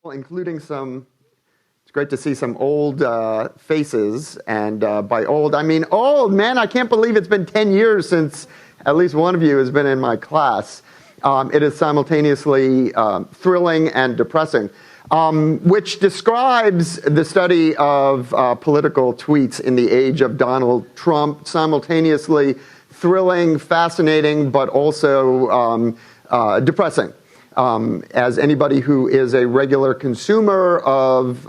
including some, it's great to see some old faces, and by old, I mean old, man, I can't believe it's been 10 years since at least one of you has been in my class. It is simultaneously thrilling and depressing, which describes the study of political tweets in the age of Donald Trump, simultaneously thrilling, fascinating, but also depressing. As anybody who is a regular consumer of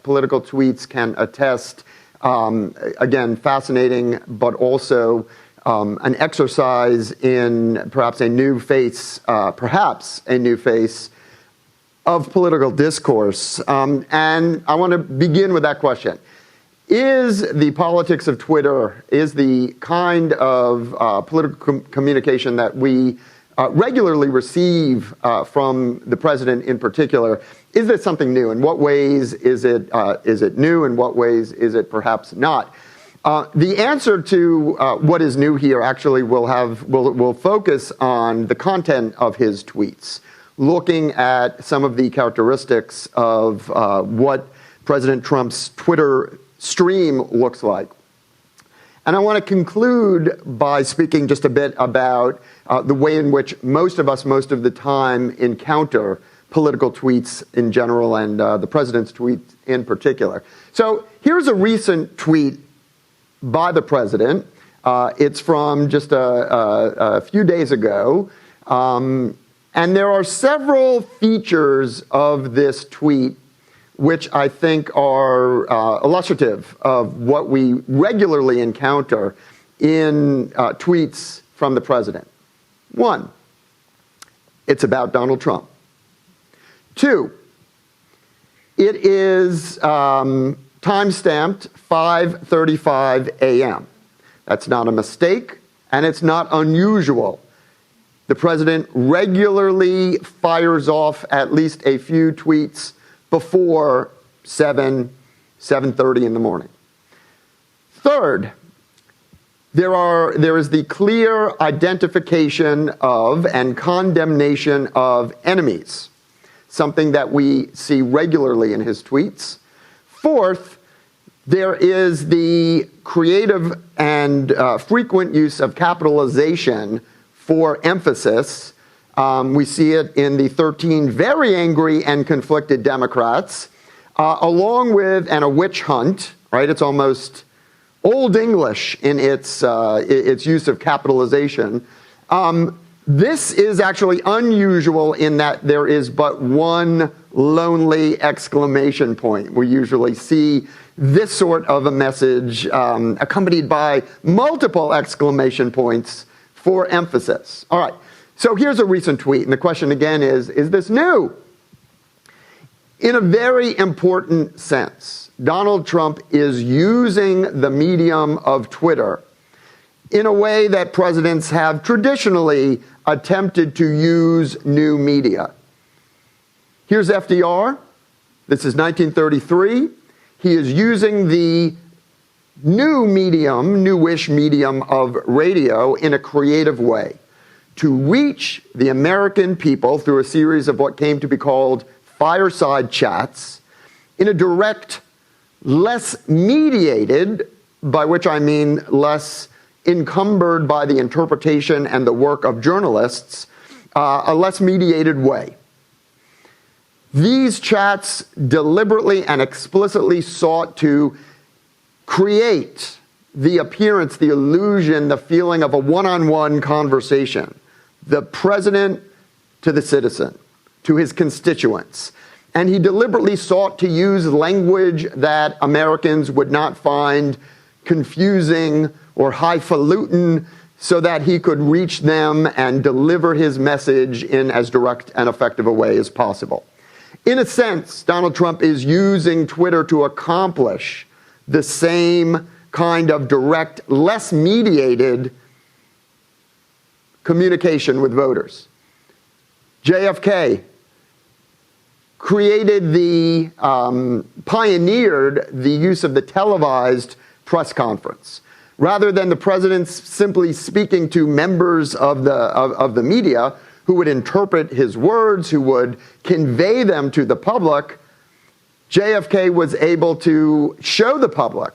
political tweets can attest, again, fascinating, but also an exercise in perhaps a new face of political discourse. And I want to begin with that question. Is the politics of Twitter, is the kind of political communication that we regularly receive from the president in particular, is this something new? In what ways is it new? In what ways is it perhaps not? The answer to what is new here actually will focus on the content of his tweets, looking at some of the characteristics of what President Trump's Twitter stream looks like. And I want to conclude by speaking just a bit about the way in which most of us, most of the time, encounter political tweets in general and the president's tweets in particular. So here's a recent tweet by the president. It's from just a few days ago. And there are several features of this tweet which I think are illustrative of what we regularly encounter in tweets from the president. One, it's about Donald Trump. Two, it is time-stamped 5:35 a.m. That's not a mistake, and it's not unusual. The president regularly fires off at least a few tweets before 7:30 in the morning. Third, there is the clear identification of and condemnation of enemies, something that we see regularly in his tweets. Fourth, there is the creative and frequent use of capitalization for emphasis. We see it in the 13 very angry and conflicted Democrats, along with a witch hunt, right? It's almost Old English in its use of capitalization. This is actually unusual in that there is but one lonely exclamation point. We usually see this sort of a message accompanied by multiple exclamation points for emphasis. All right. So here's a recent tweet, and the question again is this new? In a very important sense, Donald Trump is using the medium of Twitter in a way that presidents have traditionally attempted to use new media. Here's FDR. This is 1933. He is using the newish medium of radio in a creative way to reach the American people through a series of what came to be called fireside chats in a direct, less mediated, by which I mean less encumbered by the interpretation and the work of journalists, a less mediated way. These chats deliberately and explicitly sought to create the appearance, the illusion, the feeling of a one-on-one conversation. The president to the citizen, to his constituents. And he deliberately sought to use language that Americans would not find confusing or highfalutin so that he could reach them and deliver his message in as direct and effective a way as possible. In a sense, Donald Trump is using Twitter to accomplish the same kind of direct, less mediated communication with voters. JFK pioneered the use of the televised press conference. Rather than the president simply speaking to members of the media, who would interpret his words, who would convey them to the public, JFK was able to show the public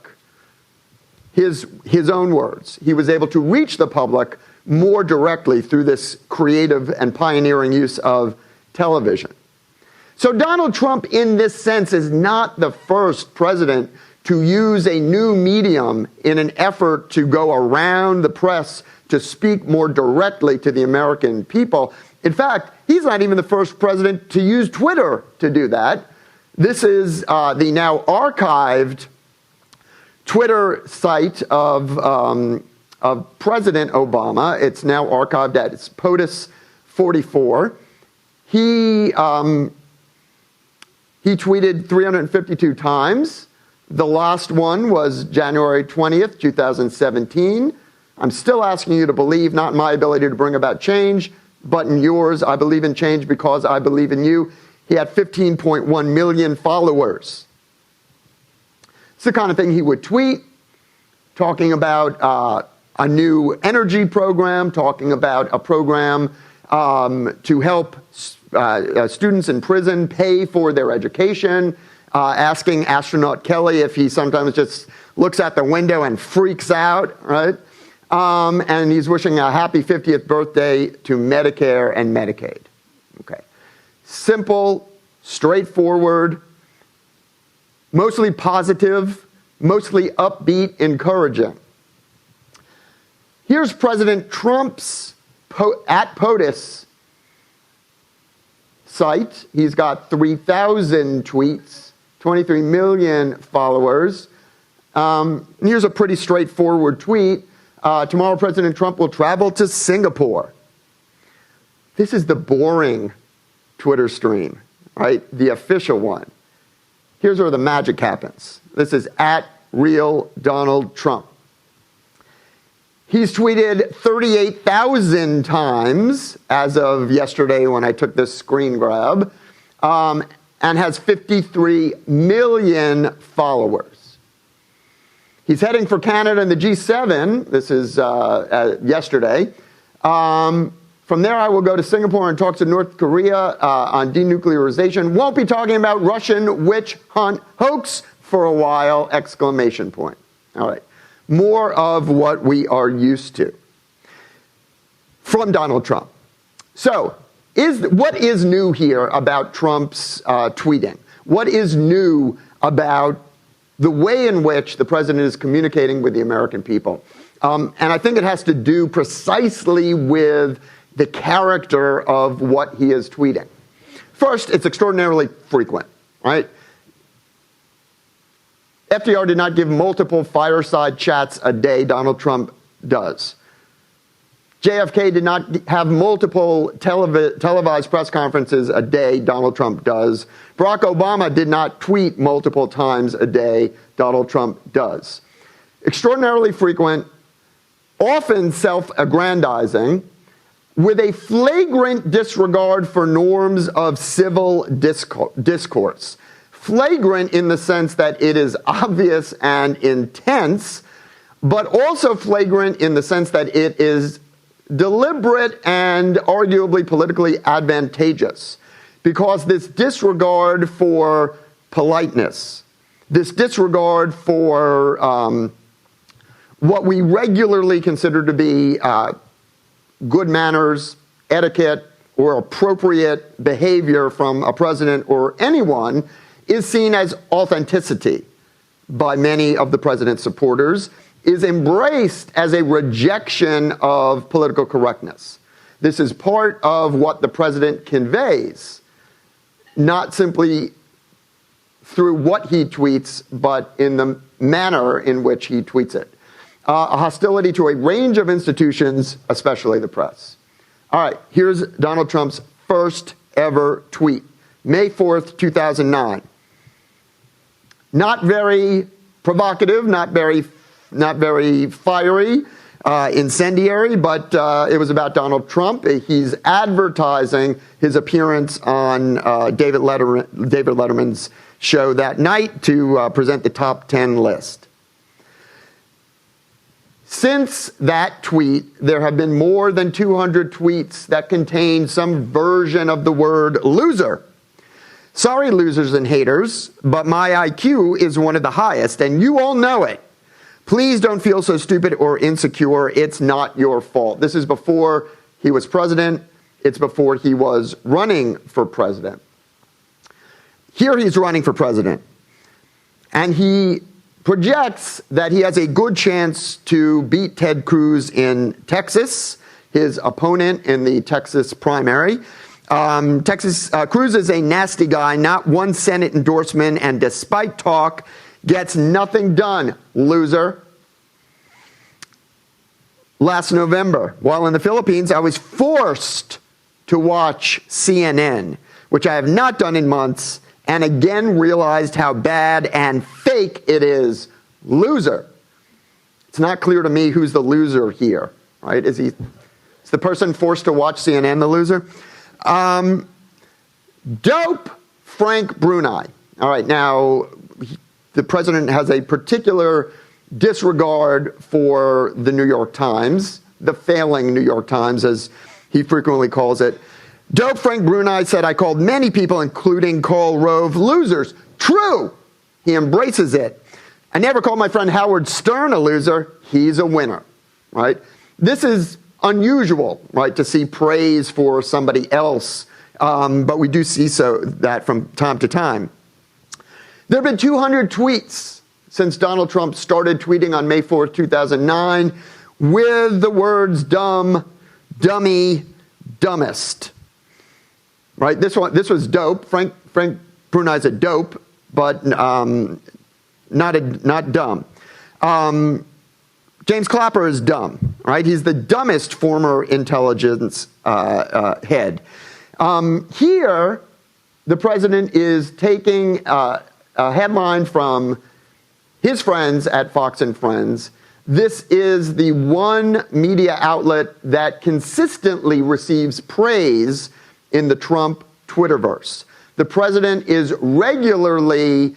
his own words. He was able to reach the public more directly through this creative and pioneering use of television. So Donald Trump, in this sense, is not the first president to use a new medium in an effort to go around the press to speak more directly to the American people. In fact, he's not even the first president to use Twitter to do that. This is the now archived Twitter site of President Obama. It's now archived at its POTUS 44. He tweeted 352 times. The last one was January 20th, 2017. I'm still asking you to believe, not in my ability to bring about change, but in yours. I believe in change because I believe in you. He had 15.1 million followers. It's the kind of thing he would tweet, talking about a new energy program, talking about a program to help students in prison pay for their education, asking astronaut Kelly if he sometimes just looks out the window and freaks out, right? And he's wishing a happy 50th birthday to Medicare and Medicaid. Okay. Simple, straightforward, mostly positive, mostly upbeat, encouraging. Here's President Trump's at POTUS site. He's got 3,000 tweets, 23 million followers. Here's a pretty straightforward tweet. Tomorrow, President Trump will travel to Singapore. This is the boring Twitter stream, right? The official one. Here's where the magic happens. This is at Real Donald Trump. He's tweeted 38,000 times as of yesterday when I took this screen grab, and has 53 million followers. He's heading for Canada and the G7. This is yesterday. From there, I will go to Singapore and talk to North Korea on denuclearization. Won't be talking about Russian witch hunt hoax for a while, exclamation point. All right. More of what we are used to from Donald Trump. So, what is new here about Trump's tweeting? What is new about the way in which the president is communicating with the American people? And I think it has to do precisely with the character of what he is tweeting. First, it's extraordinarily frequent, right? FDR did not give multiple fireside chats a day. Donald Trump does. JFK did not have multiple televised press conferences a day. Donald Trump does. Barack Obama did not tweet multiple times a day. Donald Trump does. Extraordinarily frequent, often self-aggrandizing, with a flagrant disregard for norms of civil discourse. Flagrant in the sense that it is obvious and intense, but also flagrant in the sense that it is deliberate and arguably politically advantageous. Because this disregard for politeness, this disregard for what we regularly consider to be good manners, etiquette, or appropriate behavior from a president or anyone is seen as authenticity by many of the president's supporters, is embraced as a rejection of political correctness. This is part of what the president conveys, not simply through what he tweets, but in the manner in which he tweets it. A hostility to a range of institutions, especially the press. All right, here's Donald Trump's first ever tweet, May 4th, 2009. Not very provocative, not very fiery, incendiary, but it was about Donald Trump. He's advertising his appearance on David Letterman's show that night to present the top 10 list. Since that tweet, there have been more than 200 tweets that contain some version of the word loser. Sorry, losers and haters, but my IQ is one of the highest, and you all know it. Please don't feel so stupid or insecure. It's not your fault. This is before he was president. It's before he was running for president. Here he's running for president, and he projects that he has a good chance to beat Ted Cruz in Texas, his opponent in the Texas primary. Cruz is a nasty guy, not one Senate endorsement, and despite talk, gets nothing done, loser. Last November, while in the Philippines, I was forced to watch CNN, which I have not done in months, and again realized how bad and fake it is. Loser. It's not clear to me who's the loser here, right? Is the person forced to watch CNN the loser? Dope Frank Bruni. All right, now, the president has a particular disregard for the New York Times, the failing New York Times, as he frequently calls it. Dope Frank Bruni said, I called many people, including Karl Rove, losers. True. He embraces it. I never called my friend Howard Stern a loser. He's a winner, right? This is unusual, right, to see praise for somebody else, but we do see that from time to time. There have been 200 tweets since Donald Trump started tweeting on May 4th, 2009, with the words dumb, dummy, dumbest. Right? This was dope. Frank Bruni's a dope, but not dumb. James Clapper is dumb. Right? He's the dumbest former intelligence head. Here, the president is taking a headline from his friends at Fox and Friends. This is the one media outlet that consistently receives praise in the Trump Twitterverse. The president is regularly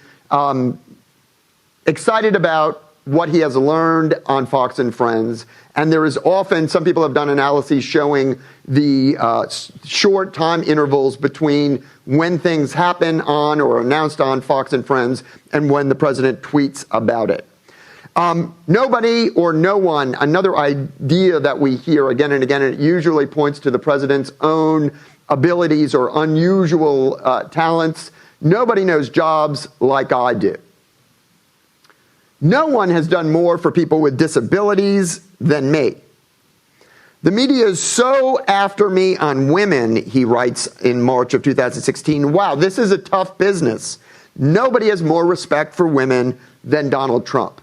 excited about what he has learned on Fox and Friends, and there is often, some people have done analyses showing the short time intervals between when things happen on or announced on Fox and Friends and when the president tweets about it. Nobody or no one, another idea that we hear again and again, and it usually points to the president's own abilities or unusual talents. Nobody knows jobs like I do. No one has done more for people with disabilities than me. The media is so after me on women, he writes in March of 2016. Wow, this is a tough business. Nobody has more respect for women than Donald Trump.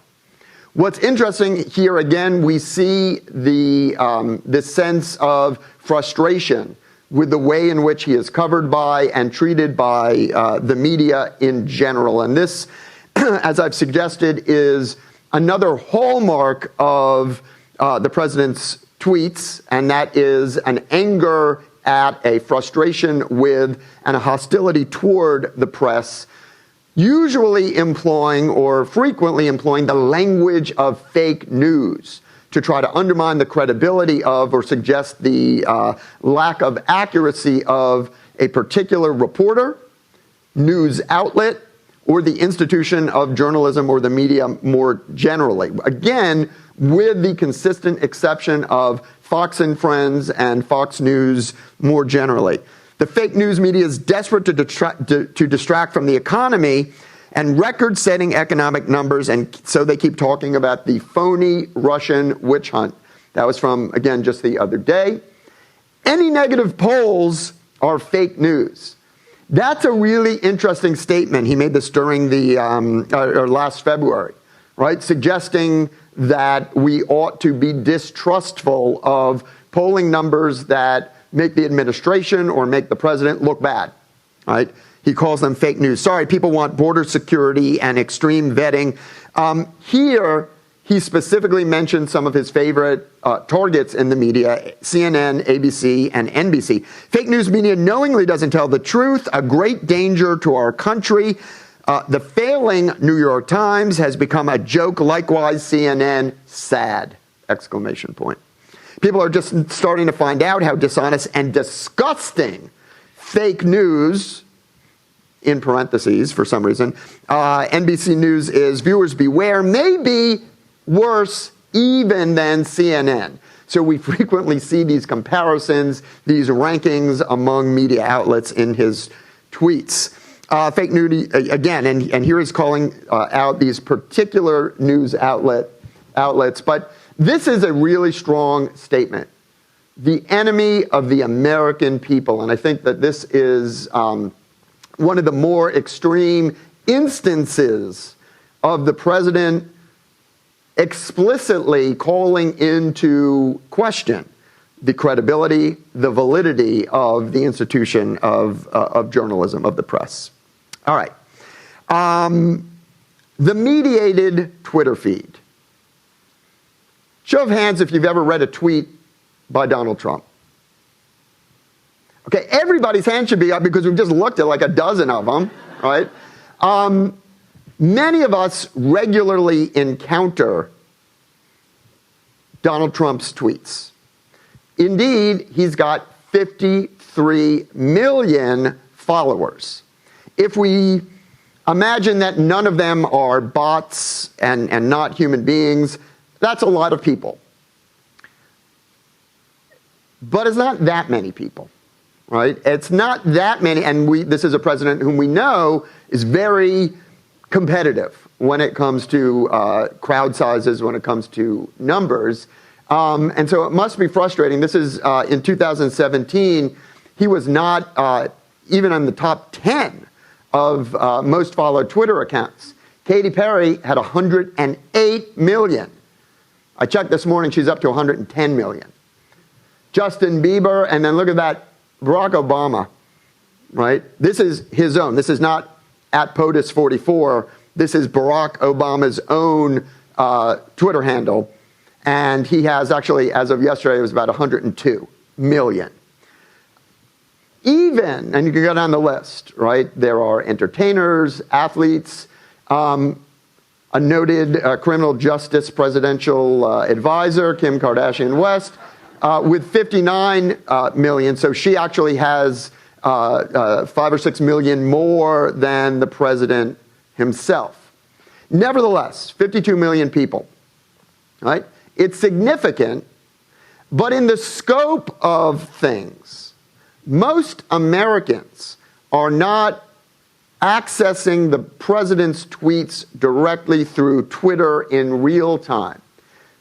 What's interesting here, again, we see the sense of frustration with the way in which he is covered by and treated by the media in general. And this, as I've suggested, is another hallmark of the president's tweets, and that is an anger at, a frustration with, and a hostility toward the press, usually employing or frequently employing the language of fake news to try to undermine the credibility of or suggest the lack of accuracy of a particular reporter, news outlet, or the institution of journalism or the media more generally. Again, with the consistent exception of Fox and Friends and Fox News more generally. The fake news media is desperate to distract from the economy and record-setting economic numbers, and so they keep talking about the phony Russian witch hunt. That was from, again, just the other day. Any negative polls are fake news. That's a really interesting statement. He made this during the last February, right? Suggesting that we ought to be distrustful of polling numbers that make the administration or make the president look bad, right? He calls them fake news. Sorry, people want border security and extreme vetting. Here, he specifically mentioned some of his favorite targets in the media, CNN, ABC, and NBC. Fake news media knowingly doesn't tell the truth, a great danger to our country. The failing New York Times has become a joke. Likewise, CNN, sad. exclamation point. People are just starting to find out how dishonest and disgusting fake news, in parentheses for some reason, NBC News is, viewers beware, may be worse even than CNN. So we frequently see these comparisons, these rankings among media outlets in his tweets. Fake news, again, and here he's calling out these particular news outlets, but this is a really strong statement. The enemy of the American people, and I think that this is one of the more extreme instances of the president explicitly calling into question the credibility, the validity of the institution of journalism, of the press. All right. The mediated Twitter feed. Show of hands if you've ever read a tweet by Donald Trump. Okay, everybody's hand should be up because we've just looked at like a dozen of them, right? Many of us regularly encounter Donald Trump's tweets. Indeed, he's got 53 million followers. If we imagine that none of them are bots and not human beings, that's a lot of people. But it's not that many people, right? It's not that many, and this is a president whom we know is very competitive when it comes to crowd sizes, when it comes to numbers. And so it must be frustrating. This is in 2017, he was not even on the top 10 of most followed Twitter accounts. Katy Perry had 108 million. I checked this morning, she's up to 110 million. Justin Bieber, and then look at that, Barack Obama, right? This is his own. This is not at POTUS44. This is Barack Obama's own Twitter handle. And he has actually, as of yesterday, it was about 102 million. Even, and you can go down the list, right? There are entertainers, athletes, a noted criminal justice presidential advisor, Kim Kardashian West, with 59 million. So she actually has 5 or 6 million more than the president himself. Nevertheless, 52 million people, right? It's significant, but in the scope of things, most Americans are not accessing the president's tweets directly through Twitter in real time.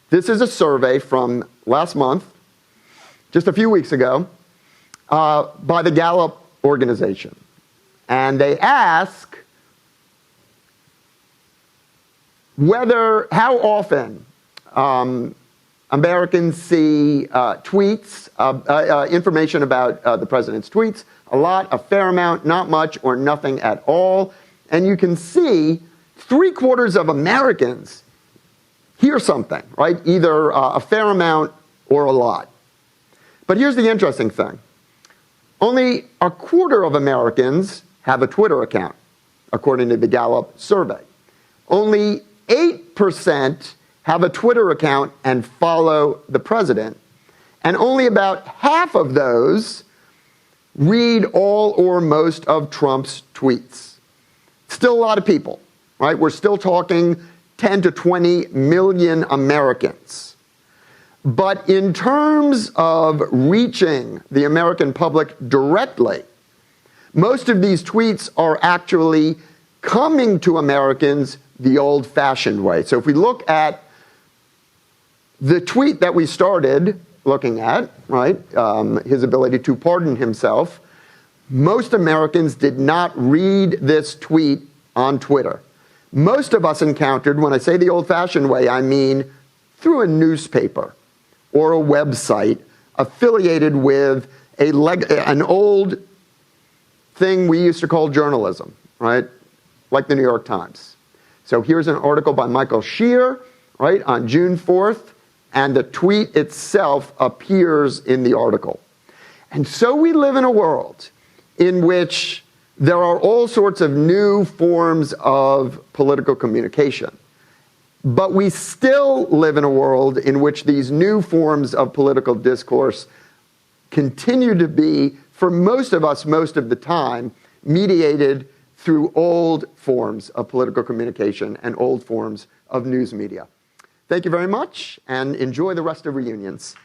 This is a survey from last month, just a few weeks ago, by the Gallup organization. And they ask how often Americans see tweets, information about the president's tweets. A lot, a fair amount, not much, or nothing at all. And you can see 3/4 of Americans hear something, right? Either a fair amount or a lot. But here's the interesting thing. Only 1/4 of Americans have a Twitter account, according to the Gallup survey. Only 8% have a Twitter account and follow the president. And only about half of those read all or most of Trump's tweets. Still a lot of people, right? We're still talking 10 to 20 million Americans. But in terms of reaching the American public directly, most of these tweets are actually coming to Americans the old-fashioned way. So if we look at the tweet that we started looking at, right, his ability to pardon himself, most Americans did not read this tweet on Twitter. Most of us encountered, when I say the old-fashioned way, I mean through a newspaper or a website affiliated with an old thing we used to call journalism, right, like the New York Times. So here's an article by Michael Shear, right, on June 4th, and the tweet itself appears in the article. And so we live in a world in which there are all sorts of new forms of political communication. But we still live in a world in which these new forms of political discourse continue to be, for most of us, most of the time, mediated through old forms of political communication and old forms of news media. Thank you very much, and enjoy the rest of reunions.